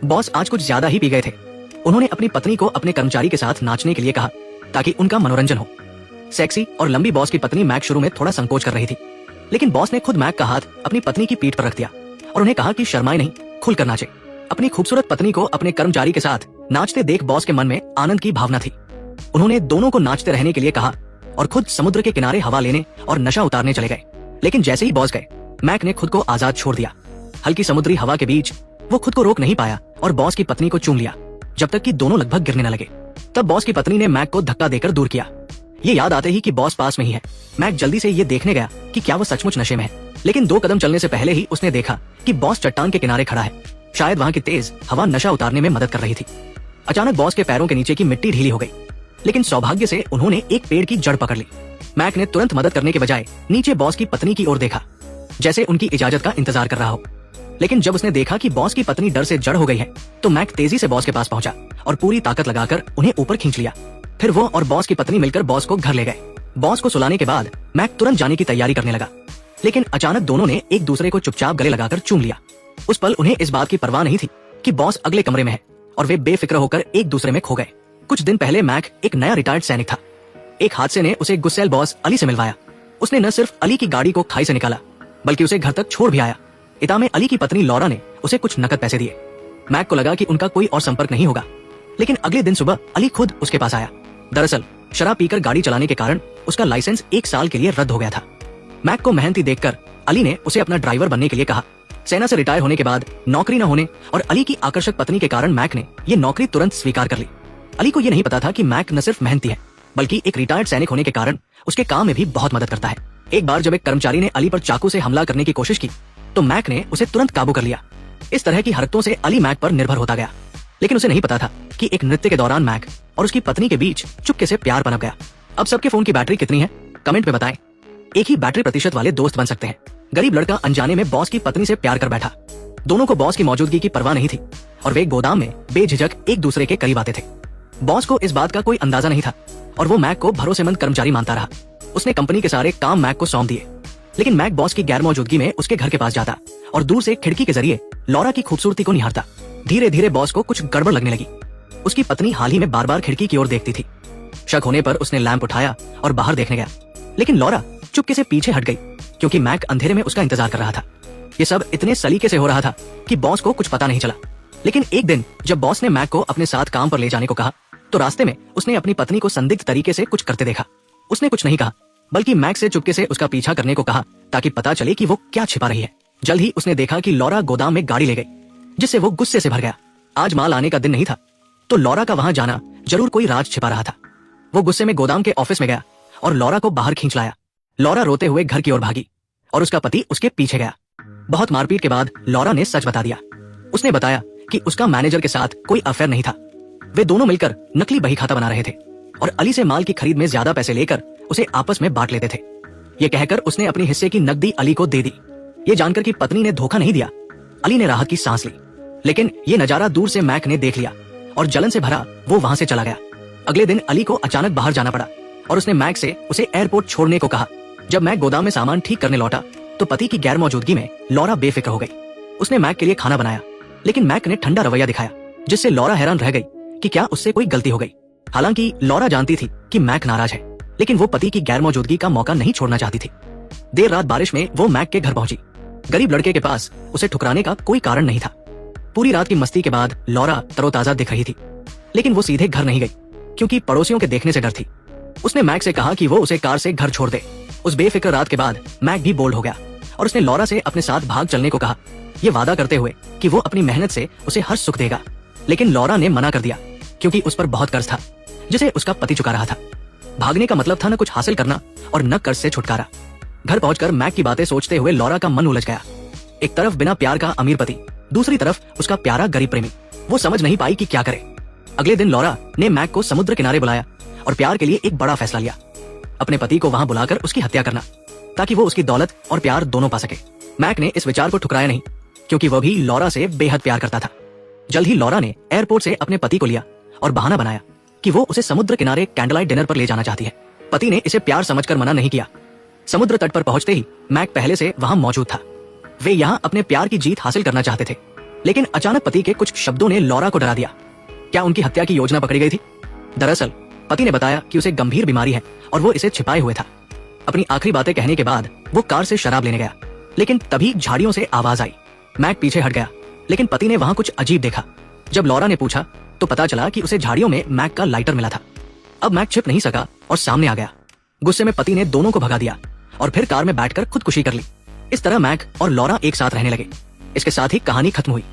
Boss आज कुछ ज्यादा ही पी गए थे। उन्होंने अपनी पत्नी को अपने कर्मचारी के साथ नाचने के लिए कहा ताकि उनका मनोरंजन हो। सेक्सी और लंबी बॉस की पत्नी मैक शुरू में थोड़ा संकोच कर रही थी, लेकिन बॉस ने खुद मैक का हाथ अपनी पत्नी की पीठ पर रख दिया और उन्हें कहा कि शर्माए नहीं, खुलकर नाचे। अपनी खूबसूरत पत्नी को अपने कर्मचारी के साथ नाचते देख बॉस के मन में आनंद की भावना थी। उन्होंने दोनों को नाचते रहने के लिए कहा और खुद समुद्र के किनारे हवा लेने और नशा उतारने चले गए। लेकिन जैसे ही बॉस गए, मैक ने खुद को आजाद छोड़ दिया। हल्की समुद्री हवा के बीच वो खुद को रोक नहीं पाया और बॉस की पत्नी को चूम लिया, जब तक कि दोनों लगभग गिरने न लगे। तब बॉस की पत्नी ने मैक को धक्का देकर दूर किया। ये याद आते ही कि बॉस पास में ही है, मैक जल्दी से ये देखने गया कि क्या वो सचमुच नशे में है। लेकिन 2 कदम चलने से पहले ही उसने देखा कि बॉस चट्टान के किनारे खड़ा है। शायद वहाँ की तेज हवा नशा उतारने में मदद कर रही थी। अचानक बॉस के पैरों के नीचे की मिट्टी ढीली हो गई, लेकिन सौभाग्य से उन्होंने एक पेड़ की जड़ पकड़ ली। मैक ने तुरंत मदद करने के बजाय नीचे बॉस की पत्नी की ओर देखा, जैसे उनकी इजाजत का इंतजार कर रहा हो। लेकिन जब उसने देखा कि बॉस की पत्नी डर से जड़ हो गई है, तो मैक तेजी से बॉस के पास पहुंचा और पूरी ताकत लगाकर उन्हें ऊपर खींच लिया। फिर वो और बॉस की पत्नी मिलकर बॉस को घर ले गए। बॉस को सुलाने के बाद मैक तुरंत जाने की तैयारी करने लगा, लेकिन अचानक दोनों ने एक दूसरे को चुपचाप गले लगाकर चूम लिया। उस पल उन्हें इस बात की परवाह नहीं थी कि बॉस अगले कमरे में है और वे बेफिक्र होकर एक दूसरे में खो गए। कुछ दिन पहले मैक एक नया रिटायर्ड सैनिक था। एक हादसे ने उसे गुस्सैल बॉस अली से मिलवाया। उसने न सिर्फ अली की गाड़ी को खाई से निकाला, बल्कि उसे घर तक छोड़ भी आया। इता में अली की पत्नी लॉरा ने उसे कुछ नकद पैसे दिए। मैक को लगा कि उनका कोई और संपर्क नहीं होगा, लेकिन अगले दिन सुबह अली खुद उसके पास आया। दरअसल शराब पीकर गाड़ी चलाने के कारण उसका लाइसेंस 1 साल के लिए रद्द हो गया था। मैक को मेहनती देखकर अली ने उसे अपना ड्राइवर बनने के लिए कहा। सेना से रिटायर होने के बाद नौकरी न होने और अली की आकर्षक पत्नी के कारण मैक ने ये नौकरी तुरंत स्वीकार कर ली। अली को ये नहीं पता था कि मैक न सिर्फ मेहनती है, बल्कि एक रिटायर्ड सैनिक होने के कारण उसके काम में भी बहुत मदद करता है। एक बार जब एक कर्मचारी ने अली पर चाकू से हमला करने की कोशिश की, तो मैक ने उसे तुरंत काबू कर लिया। इस तरह की हरकतों से अली मैक पर निर्भर होता गया, लेकिन उसे नहीं पता था कि एक नृत्य के दौरान मैक और उसकी पत्नी के बीच चुपके से प्यार पनप गया। अब सबके फोन की बैटरी कितनी है, कमेंट में बताएं। एक ही बैटरी प्रतिशत वाले दोस्त बन सकते हैं। गरीब लड़का अनजाने में बॉस की पत्नी से प्यार कर बैठा। दोनों को बॉस की मौजूदगी की परवाह नहीं थी और वे गोदाम में बेझिझक एक दूसरे के करीब आते थे। बॉस को इस बात का कोई अंदाजा नहीं था और वो मैक को भरोसेमंद कर्मचारी मानता रहा। उसने कंपनी के सारे काम मैक को सौंप दिए, लेकिन मैक बॉस की गैर मौजूदगी में उसके घर के पास जाता और दूर से खिड़की के जरिए लॉरा की खूबसूरती को निहारता। धीरे धीरे बॉस को कुछ गड़बड़ लगने लगी। उसकी पत्नी हाल ही में बार बार खिड़की की ओर देखती थी। शक होने पर उसने लैंप उठाया और बाहर देखने गया, लेकिन लॉरा चुपके से पीछे हट गई, क्योंकि मैक अंधेरे में उसका इंतजार कर रहा था। ये सब इतने सलीके से हो रहा था कि बॉस को कुछ पता नहीं चला। लेकिन एक दिन जब बॉस ने मैक को अपने साथ काम पर ले जाने को कहा, तो रास्ते में उसने अपनी पत्नी को संदिग्ध तरीके से कुछ करते देखा। उसने कुछ नहीं कहा, बल्कि मैक से चुपके से उसका पीछा करने को कहा ताकि पता चले कि वो क्या छिपा रही है। जल्द ही उसने देखा कि लॉरा गोदाम में गाड़ी ले गई, जिससे वो गुस्से से भर गया। आज माल आने का दिन नहीं था, तो लॉरा का वहां जाना जरूर कोई राज छिपा रहा था। वो गुस्से में गोदाम के ऑफिस में गया और लॉरा को बाहर खींच लाया। लॉरा रोते हुए घर की ओर भागी और उसका पति उसके पीछे गया। बहुत मारपीट के बाद लॉरा ने सच बता दिया। उसने बताया कि उसका मैनेजर के साथ कोई अफेयर नहीं था। वे दोनों मिलकर नकली बही खाता बना रहे थे और अली से माल की खरीद में ज्यादा पैसे लेकर उसे आपस में बांट लेते थे। ये कहकर उसने अपनी हिस्से की नकदी अली को दे दी। ये जानकर कि पत्नी ने धोखा नहीं दिया, अली ने राहत की सांस ली। लेकिन ये नजारा दूर से मैक ने देख लिया और जलन से भरा वो वहां से चला गया। अगले दिन अली को अचानक बाहर जाना पड़ा और उसने मैक से उसे एयरपोर्ट छोड़ने को कहा। जब मैक गोदाम में सामान ठीक करने लौटा, तो पति की गैर मौजूदगी में लॉरा बेफिक्र हो गई। उसने मैक के लिए खाना बनाया, लेकिन मैक ने ठंडा रवैया दिखाया, जिससे लॉरा हैरान रह गई कि क्या उससे कोई गलती हो गई। हालांकि लॉरा जानती थी कि मैक नाराज है, लेकिन वो पति की गैर मौजूदगी का मौका नहीं छोड़ना चाहती थी। देर रात बारिश में वो मैक के घर पहुंची। गरीब लड़के के पास उसे ठुकराने का कोई कारण नहीं था। पूरी रात की मस्ती के बाद लॉरा तरोताजा दिख रही थी, लेकिन वो सीधे घर नहीं गई, क्योंकि पड़ोसियों के देखने से डर थी। उसने मैक से कहा कि वो उसे कार से घर छोड़ दे। उस बेफिक्र रात के बाद मैक भी बोल्ड हो गया और उसने लॉरा से अपने साथ भाग चलने को कहा, ये वादा करते हुए कि वो अपनी मेहनत से उसे हर सुख देगा। लेकिन लॉरा ने मना कर दिया, क्योंकि उस पर बहुत कर्ज था जिसे उसका पति चुका रहा था। भागने का मतलब था न कुछ हासिल करना और न कर्ज से छुटकारा। घर पहुंचकर मैक की बातें सोचते हुए लॉरा का मन उलझ गया। एक तरफ बिना प्यार का अमीर पति, दूसरी तरफ उसका प्यारा गरीब प्रेमी। वो समझ नहीं पाई कि क्या करे। अगले दिन लॉरा ने मैक को समुद्र किनारे बुलाया और प्यार के लिए एक बड़ा फैसला लिया, अपने पति को वहां बुलाकर उसकी हत्या करना, ताकि वो उसकी दौलत और प्यार दोनों पा सके। मैक ने इस विचार को ठुकराया नहीं, क्योंकि वह भी लॉरा से बेहद प्यार करता था। जल्द ही लॉरा ने एयरपोर्ट से अपने पति को लिया और बहाना बनाया कि वो उसे समुद्र किनारे कैंडललाइट डिनर पर ले जाना चाहती है। पति ने इसे प्यार समझकर मना नहीं किया। समुद्र तट पर पहुंचते ही मैक पहले से वहां मौजूद था। वे यहाँ अपने प्यार की जीत हासिल करना चाहते थे, लेकिन अचानक पति के कुछ शब्दों ने लॉरा को डरा दिया। क्या उनकी हत्या की योजना पकड़ी गई थी? दरअसल पति ने बताया कि उसे गंभीर बीमारी है और वो इसे छिपाए हुए था। अपनी आखिरी बातें कहने के बाद वो कार से शराब लेने गया, लेकिन तभी झाड़ियों से आवाज आई। मैक पीछे हट गया, लेकिन पति ने वहां कुछ अजीब देखा। जब लॉरा ने पूछा तो पता चला कि उसे झाड़ियों में मैक का लाइटर मिला था। अब मैक छिप नहीं सका और सामने आ गया। गुस्से में पति ने दोनों को भगा दिया और फिर कार में बैठकर खुदकुशी कर ली। इस तरह मैक और लॉरा एक साथ रहने लगे। इसके साथ ही कहानी खत्म हुई।